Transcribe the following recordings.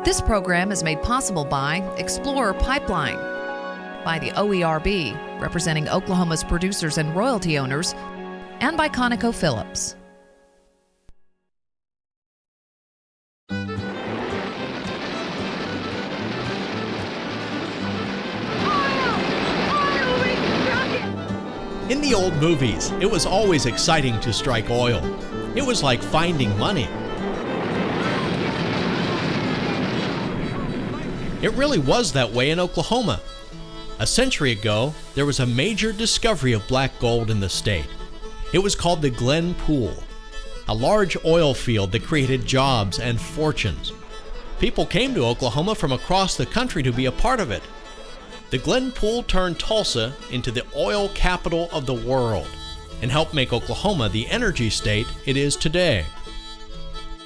This program is made possible by Explorer Pipeline, by the OERB, representing Oklahoma's producers and royalty owners, and by ConocoPhillips. In the old movies, it was always exciting to strike oil. It was like finding money. It really was that way in Oklahoma. A century ago, there was a major discovery of black gold in the state. It was called the Glenpool, a large oil field that created jobs and fortunes. People came to Oklahoma from across the country to be a part of it. The Glenpool turned Tulsa into the oil capital of the world and helped make Oklahoma the energy state it is today.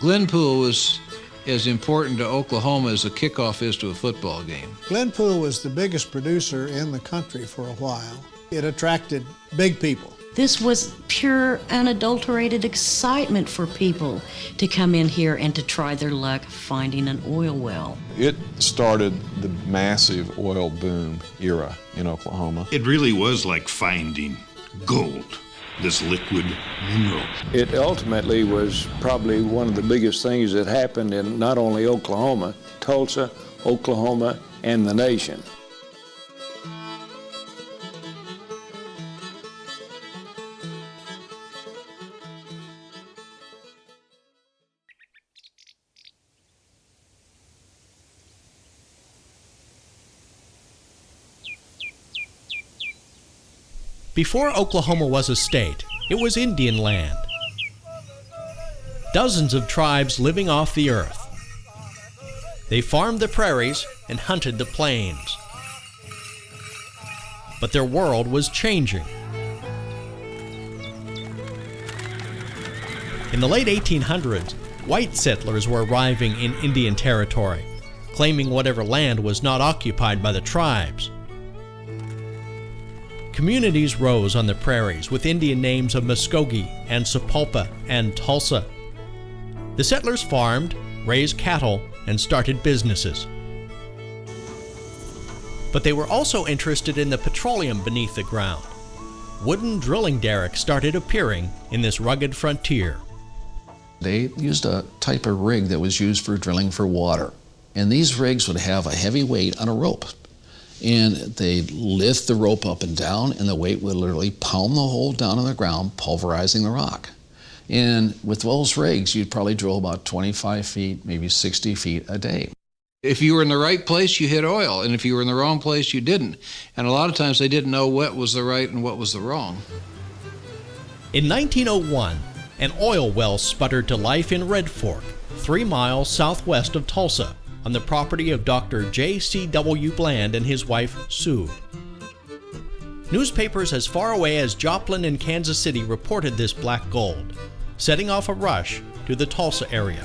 Glenpool was as important to Oklahoma as a kickoff is to a football game. Glenpool was the biggest producer in the country for a while. It attracted big people. This was pure, unadulterated excitement for people to come in here and to try their luck finding an oil well. It started the massive oil boom era in Oklahoma. It really was like finding gold, this liquid mineral. It ultimately was probably one of the biggest things that happened in not only Oklahoma, Tulsa, Oklahoma, and the nation. Before Oklahoma was a state, it was Indian land. Dozens of tribes living off the earth. They farmed the prairies and hunted the plains. But their world was changing. In the late 1800s, white settlers were arriving in Indian territory, claiming whatever land was not occupied by the tribes. Communities rose on the prairies with Indian names of Muskogee and Sapulpa and Tulsa. The settlers farmed, raised cattle, and started businesses. But they were also interested in the petroleum beneath the ground. Wooden drilling derricks started appearing in this rugged frontier. They used a type of rig that was used for drilling for water. And these rigs would have a heavy weight on a rope. And they'd lift the rope up and down, and the weight would literally pound the hole down on the ground, pulverizing the rock. And with those rigs, you'd probably drill about 25 feet, maybe 60 feet a day. If you were in the right place, you hit oil, and if you were in the wrong place, you didn't. And a lot of times they didn't know what was the right and what was the wrong. In 1901, an oil well sputtered to life in Red Fork, 3 miles southwest of Tulsa, on the property of Dr. J.C.W. Bland and his wife, Sue. Newspapers as far away as Joplin and Kansas City reported this black gold, setting off a rush to the Tulsa area.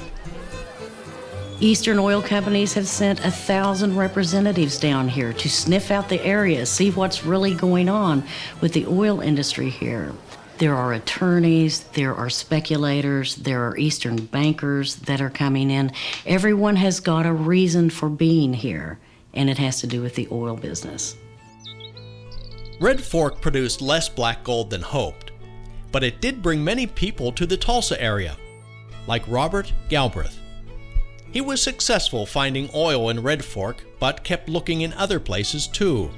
Eastern oil companies have sent 1,000 representatives down here to sniff out the area, see what's really going on with the oil industry here. There are attorneys, there are speculators, there are Eastern bankers that are coming in. Everyone has got a reason for being here, and it has to do with the oil business. Red Fork produced less black gold than hoped, but it did bring many people to the Tulsa area, like Robert Galbraith. He was successful finding oil in Red Fork, but kept looking in other places too.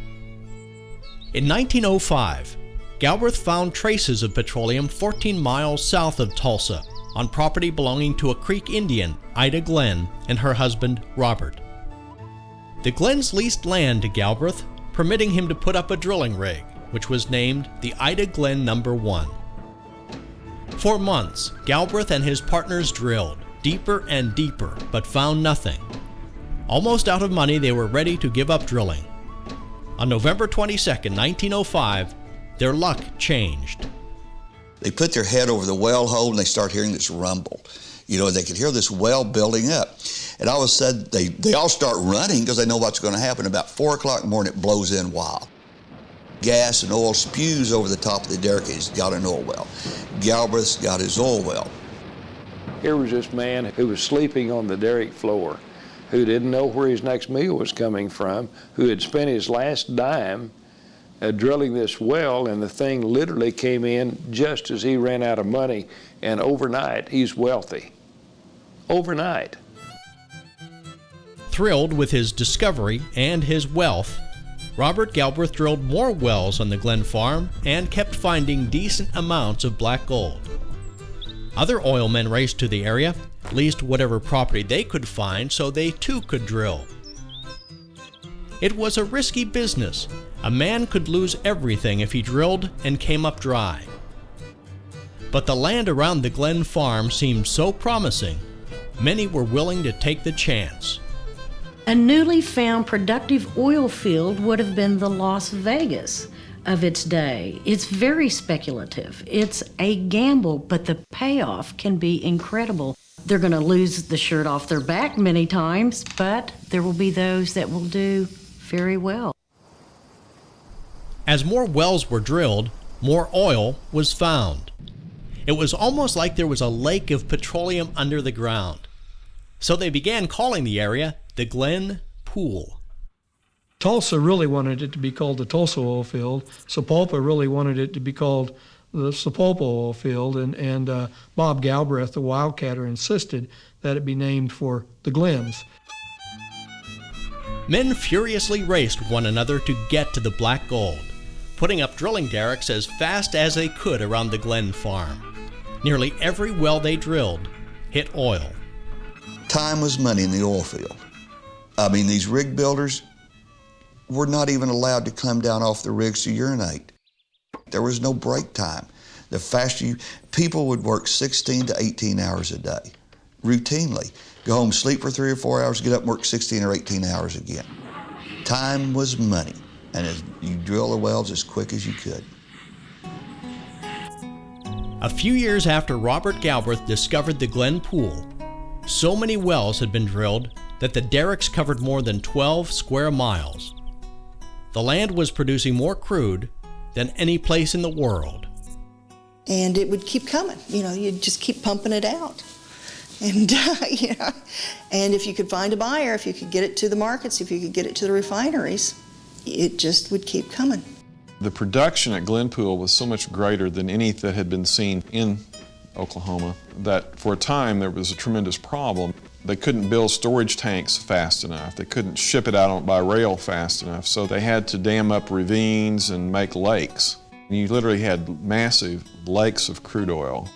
In 1905, Galbraith found traces of petroleum 14 miles south of Tulsa on property belonging to a Creek Indian, Ida Glenn, and her husband, Robert. The Glens leased land to Galbraith, permitting him to put up a drilling rig, which was named the Ida Glenn No. 1. For months, Galbraith and his partners drilled, deeper and deeper, but found nothing. Almost out of money, they were ready to give up drilling. On November 22, 1905, their luck changed. They put their head over the well hole and they start hearing this rumble. You know, they could hear this well building up. And all of a sudden, they all start running because they know what's going to happen. About 4 o'clock in the morning, it blows in wild. Gas and oil spews over the top of the derrick. He's got an oil well. Galbraith's got his oil well. Here was this man who was sleeping on the derrick floor. who didn't know where his next meal was coming from, who had spent his last dime drilling this well, and the thing literally came in just as he ran out of money, and overnight he's wealthy. Overnight. Thrilled with his discovery and his wealth, Robert Galbraith drilled more wells on the Glen farm and kept finding decent amounts of black gold. Other oil men raced to the area, leased whatever property they could find so they too could drill. It was a risky business. A man could lose everything if he drilled and came up dry. But the land around the Glen farm seemed so promising, many were willing to take the chance. A newly found productive oil field would have been the Las Vegas of its day. It's very speculative. It's a gamble, but the payoff can be incredible. They're going to lose the shirt off their back many times, but there will be those that will do very well. As more wells were drilled, more oil was found. It was almost like there was a lake of petroleum under the ground. So they began calling the area the Glenpool. Tulsa really wanted it to be called the Tulsa oil field. Sapulpa really wanted it to be called the Sapulpa oil field, and Bob Galbraith, the wildcatter, insisted that it be named for the Glens. Men furiously raced one another to get to the black gold, putting up drilling derricks as fast as they could around the Glen farm. Nearly every well they drilled hit oil. Time was money in the oil field. I mean, these rig builders were not even allowed to come down off the rigs to urinate. There was no break time. The faster people would work 16 to 18 hours a day, routinely. Go home, sleep for 3 or 4 hours, get up and work 16 or 18 hours again. Time was money, and you drill the wells as quick as you could. A few years after Robert Galbraith discovered the Glenpool, so many wells had been drilled that the derricks covered more than 12 square miles. The land was producing more crude than any place in the world. And it would keep coming. You'd just keep pumping it out. And, and if you could find a buyer, if you could get it to the markets, if you could get it to the refineries, it just would keep coming. The production at Glenpool was so much greater than any that had been seen in Oklahoma that for a time there was a tremendous problem. They couldn't build storage tanks fast enough. They couldn't ship it out by rail fast enough, so they had to dam up ravines and make lakes. You literally had massive lakes of crude oil.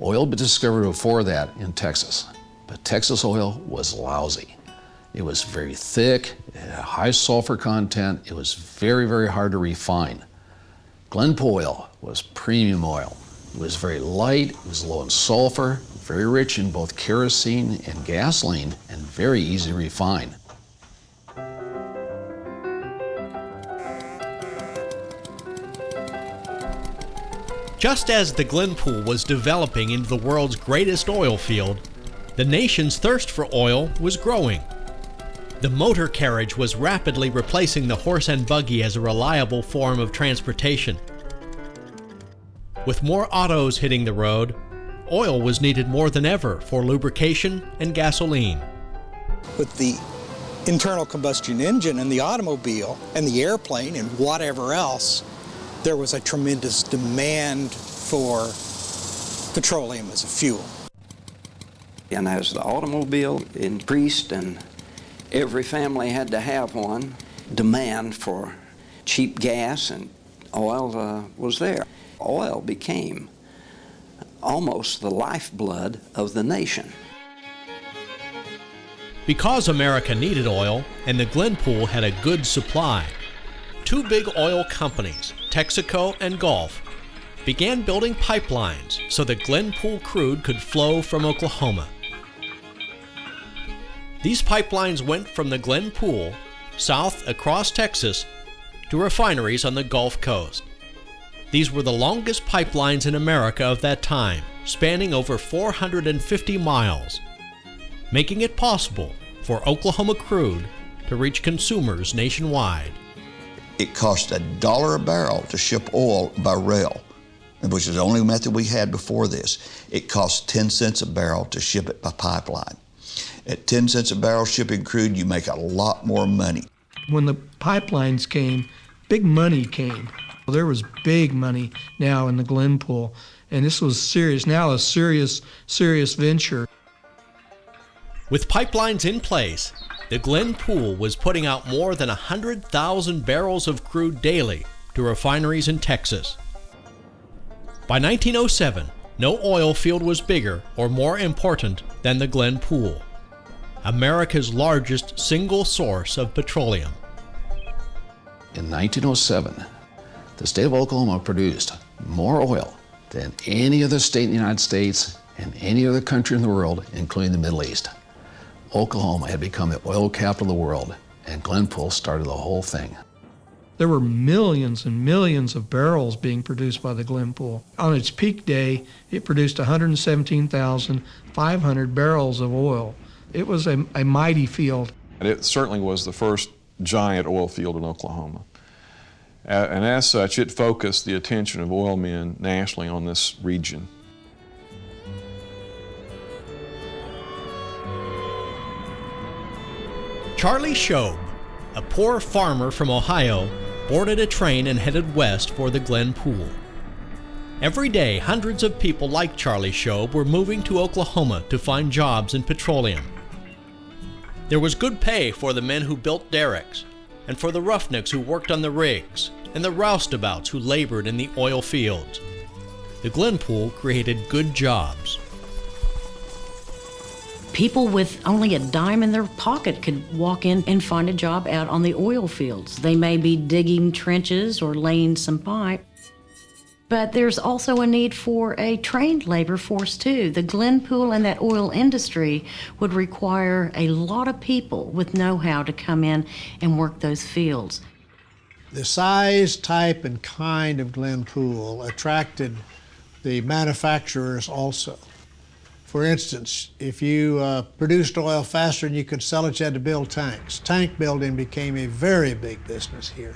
Oil was discovered before that in Texas, but Texas oil was lousy. It was very thick, it had a high sulfur content, it was very, very hard to refine. Glenpool oil was premium oil. It was very light, it was low in sulfur, very rich in both kerosene and gasoline, and very easy to refine. Just as the Glenpool was developing into the world's greatest oil field, the nation's thirst for oil was growing. The motor carriage was rapidly replacing the horse and buggy as a reliable form of transportation. With more autos hitting the road, oil was needed more than ever for lubrication and gasoline. With the internal combustion engine and the automobile and the airplane and whatever else, there was a tremendous demand for petroleum as a fuel. And as the automobile increased and every family had to have one, demand for cheap gas and oil was there. Oil became almost the lifeblood of the nation. Because America needed oil and the Glenpool had a good supply, two big oil companies, Texaco and Gulf, began building pipelines so that Glenpool crude could flow from Oklahoma. These pipelines went from the Glenpool south across Texas to refineries on the Gulf Coast. These were the longest pipelines in America of that time, spanning over 450 miles, making it possible for Oklahoma crude to reach consumers nationwide. It cost $1 a barrel to ship oil by rail, which is the only method we had before this. It cost 10 cents a barrel to ship it by pipeline. At 10 cents a barrel shipping crude, you make a lot more money. When the pipelines came, big money came. There was big money now in the Glenpool, and this was serious, now a serious venture. With pipelines in place, the Glenpool was putting out more than 100,000 barrels of crude daily to refineries in Texas. By 1907, no oil field was bigger or more important than the Glenpool, America's largest single source of petroleum. In 1907, the state of Oklahoma produced more oil than any other state in the United States and any other country in the world, including the Middle East. Oklahoma had become the oil capital of the world, and Glenpool started the whole thing. There were millions and millions of barrels being produced by the Glenpool. On its peak day, it produced 117,500 barrels of oil. It was a mighty field. And it certainly was the first giant oil field in Oklahoma. And as such, it focused the attention of oil men nationally on this region. Charlie Shobe, a poor farmer from Ohio, boarded a train and headed west for the Glenpool. Every day, hundreds of people like Charlie Shobe were moving to Oklahoma to find jobs in petroleum. There was good pay for the men who built derricks, and for the roughnecks who worked on the rigs, and the roustabouts who labored in the oil fields. The Glenpool created good jobs. People with only a dime in their pocket could walk in and find a job out on the oil fields. They may be digging trenches or laying some pipe. But there's also a need for a trained labor force too. The Glenpool and that oil industry would require a lot of people with know-how to come in and work those fields. The size, type, and kind of Glenpool attracted the manufacturers also. For instance, if you produced oil faster than you could sell it, you had to build tanks. Tank building became a very big business here.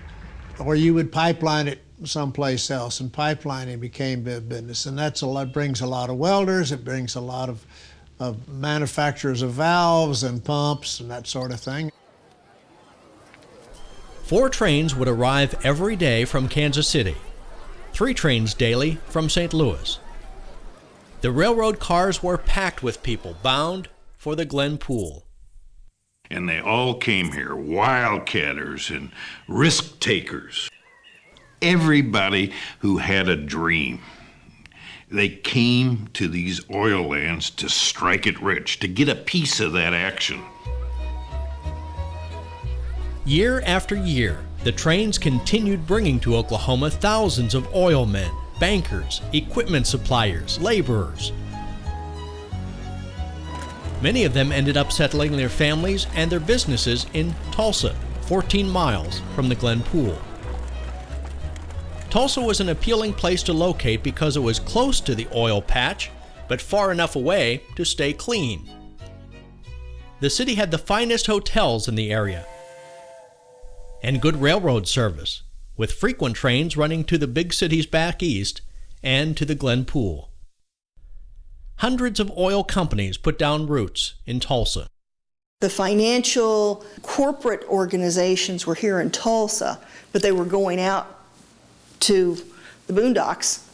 Or you would pipeline it someplace else, and pipelining became big business. And that brings a lot of welders, it brings a lot of manufacturers of valves and pumps and that sort of thing. 4 trains would arrive every day from Kansas City, 3 trains daily from St. Louis. The railroad cars were packed with people bound for the Glenpool. And they all came here, wildcatters and risk takers. Everybody who had a dream. They came to these oil lands to strike it rich, to get a piece of that action. Year after year, the trains continued bringing to Oklahoma thousands of oil men, bankers, equipment suppliers, laborers. Many of them ended up settling their families and their businesses in Tulsa, 14 miles from the Glenpool. Tulsa was an appealing place to locate because it was close to the oil patch, but far enough away to stay clean. The city had the finest hotels in the area and good railroad service, with frequent trains running to the big cities back east and to the Glenpool. Hundreds of oil companies put down roots in Tulsa. The financial corporate organizations were here in Tulsa, but they were going out to the boondocks,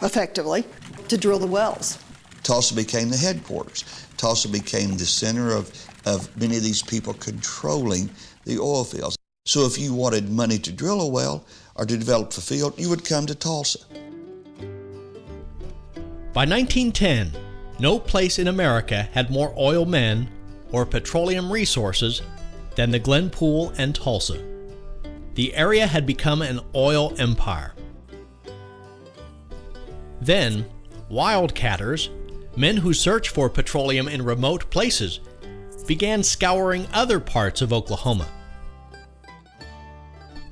effectively, to drill the wells. Tulsa became the headquarters. Tulsa became the center of many of these people controlling the oil fields. So if you wanted money to drill a well or to develop a field, you would come to Tulsa. By 1910, no place in America had more oil men or petroleum resources than the Glenpool and Tulsa. The area had become an oil empire. Then, wildcatters, men who search for petroleum in remote places, began scouring other parts of Oklahoma.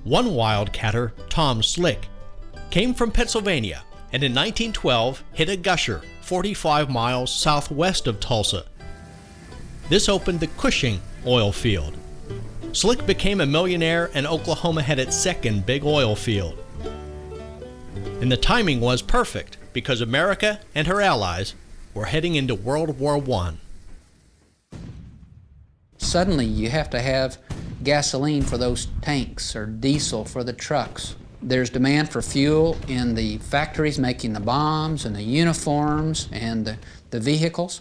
One wildcatter, Tom Slick, came from Pennsylvania and in 1912 hit a gusher 45 miles southwest of Tulsa. This opened the Cushing oil field. Slick became a millionaire and Oklahoma had its second big oil field. And the timing was perfect because America and her allies were heading into World War I. Suddenly you have to have gasoline for those tanks or diesel for the trucks. There's demand for fuel in the factories making the bombs and the uniforms and the vehicles.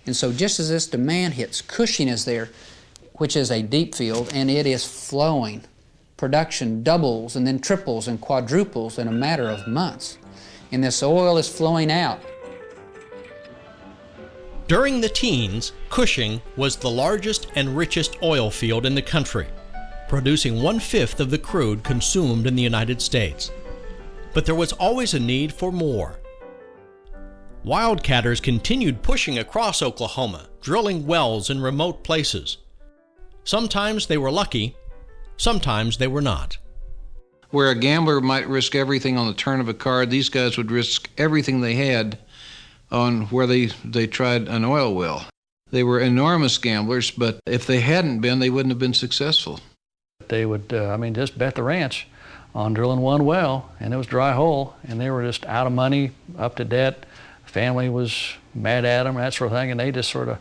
And so just as this demand hits, Cushing is there, which is a deep field, and it is flowing. Production doubles and then triples and quadruples in a matter of months. And this oil is flowing out. During the teens, Cushing was the largest and richest oil field in the country, producing 1/5 of the crude consumed in the United States. But there was always a need for more. Wildcatters continued pushing across Oklahoma, drilling wells in remote places. Sometimes they were lucky, sometimes they were not. Where a gambler might risk everything on the turn of a card, these guys would risk everything they had on where they tried an oil well. They were enormous gamblers, but if they hadn't been, they wouldn't have been successful. They would, just bet the ranch on drilling one well, and it was dry hole, and they were just out of money, up to debt. Family was mad at them, that sort of thing, and they just sort of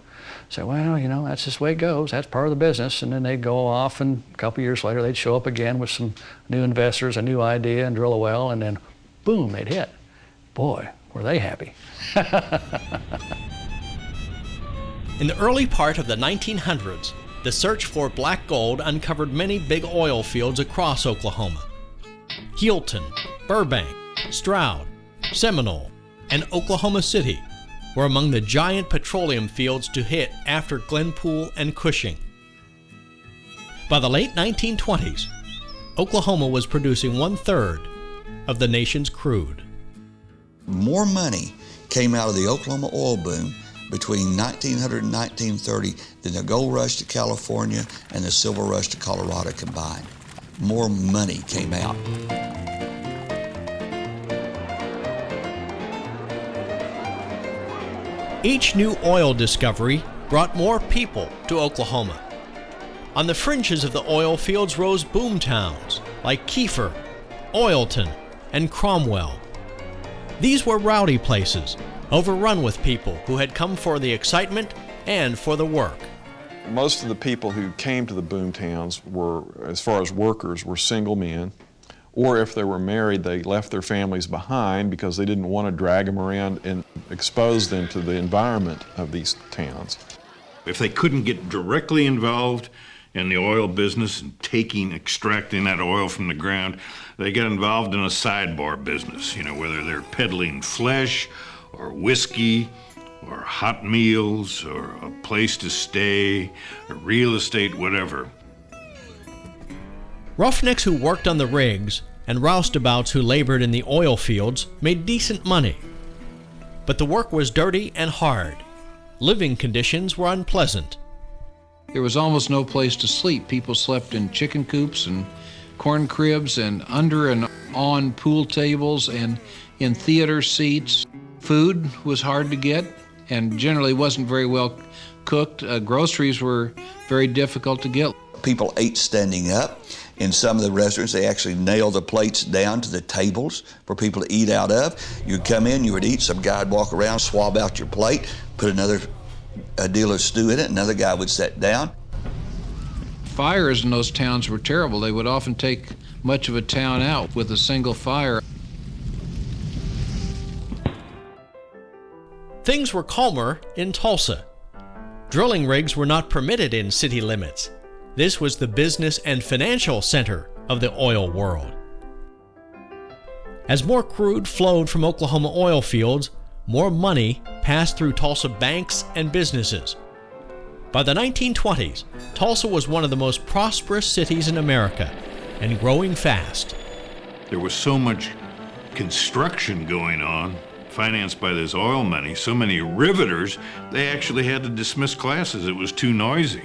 said, well, that's just the way it goes. That's part of the business. And then they'd go off, and a couple years later, they'd show up again with some new investors, a new idea, and drill a well, and then boom, they'd hit. Boy, were they happy. In the early part of the 1900s, the search for black gold uncovered many big oil fields across Oklahoma. Healton, Burbank, Stroud, Seminole, and Oklahoma City were among the giant petroleum fields to hit after Glenpool and Cushing. By the late 1920s, Oklahoma was producing 1/3 of the nation's crude. More money came out of the Oklahoma oil boom between 1900 and 1930 than the gold rush to California and the silver rush to Colorado combined. More money came out. Each new oil discovery brought more people to Oklahoma. On the fringes of the oil fields rose boom towns like Kiefer, Oilton, and Cromwell. These were rowdy places, overrun with people who had come for the excitement and for the work. Most of the people who came to the boom towns were, as far as workers, were single men, or if they were married, they left their families behind because they didn't want to drag them around and expose them to the environment of these towns. If they couldn't get directly involved in the oil business and extracting that oil from the ground, they got involved in a sidebar business, whether they're peddling flesh or whiskey or hot meals or a place to stay or real estate, whatever. Roughnecks who worked on the rigs and roustabouts who labored in the oil fields made decent money. But the work was dirty and hard. Living conditions were unpleasant. There was almost no place to sleep. People slept in chicken coops and corn cribs and under and on pool tables and in theater seats. Food was hard to get and generally wasn't very well cooked. Groceries were very difficult to get. People ate standing up. In some of the restaurants, they actually nailed the plates down to the tables for people to eat out of. You'd come in, you would eat, some guy would walk around, swab out your plate, put a deal of stew in it, another guy would sit down. Fires in those towns were terrible. They would often take much of a town out with a single fire. Things were calmer in Tulsa. Drilling rigs were not permitted in city limits. This was the business and financial center of the oil world. As more crude flowed from Oklahoma oil fields, more money passed through Tulsa banks and businesses. By the 1920s, Tulsa was one of the most prosperous cities in America and growing fast. There was so much construction going on, financed by this oil money, so many riveters, they actually had to dismiss classes. It was too noisy.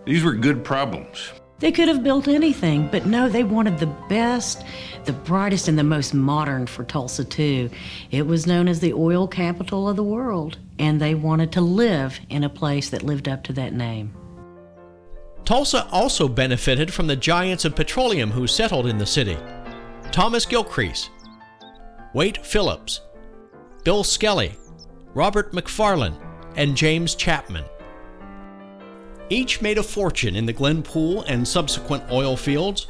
These were good problems. They could have built anything, but no, they wanted the best, the brightest, and the most modern for Tulsa, too. It was known as the oil capital of the world, and they wanted to live in a place that lived up to that name. Tulsa also benefited from the giants of petroleum who settled in the city. Thomas Gilcrease, Wade Phillips, Bill Skelly, Robert McFarland, and James Chapman. Each made a fortune in the Glenpool and subsequent oil fields,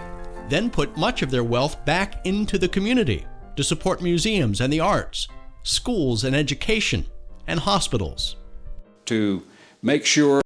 then put much of their wealth back into the community to support museums and the arts, schools and education, and hospitals. To make sure